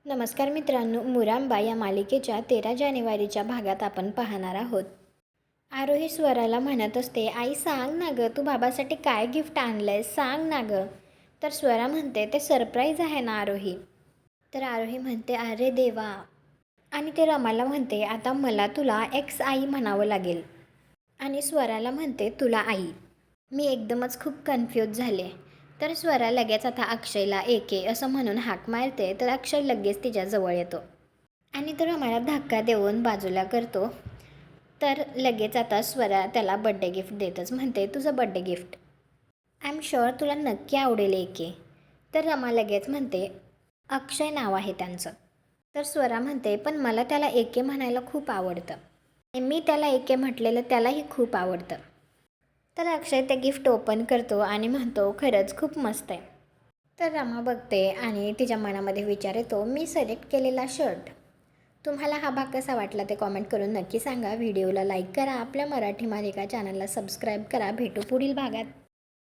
नमस्कार मित्रांनो, मुरांबा या मालिकेच्या 13 जानेवारीच्या भागात आपण पाहणार आहोत. आरोही स्वराला म्हणत असते, आई सांग ना गं, तू बाबासाठी काय गिफ्ट आणलंय, सांग ना गं. तर स्वरा म्हणते, ते सरप्राईज आहे ना आरोही. तर आरोही म्हणते, अरे देवा. आणि ते रमाला म्हणते, आता मला तुला एक्स आई म्हणावं लागेल. आणि स्वराला म्हणते, तुला आई. मी एकदमच खूप कन्फ्यूज झाले. तर स्वरा लगेच आता अक्षयला एके असं म्हणून हाक मारते. तर अक्षय लगेच तिच्याजवळ येतो आणि तर आम्हाला धक्का देऊन बाजूला करतो. तर लगेच आता स्वरा त्याला बड्डे गिफ्ट देतच म्हणते, तुझं birthday gift I am sure तुला नक्की आवडेल एके. तर रमा लगेच म्हणते, अक्षय नाव आहे त्यांचं. तर स्वरा म्हणते, पण मला त्याला एके म्हणायला खूप आवडतं. मी त्याला एके म्हटलेलं त्यालाही खूप आवडतं. तर अक्षय ते गिफ्ट ओपन करतो आणि म्हणतो, खरंच खूप मस्त आहे. तर रमा बघते आणि तिच्या मनामध्ये विचार येतो, मी सिलेक्ट केलेला शर्ट. तुम्हाला हा भाग कसा वाटला ते कॉमेंट करून नक्की सांगा. व्हिडिओला लाईक करा, आपल्या मराठी मालिका चॅनलला सबस्क्राईब करा. भेटू पुढील भागात.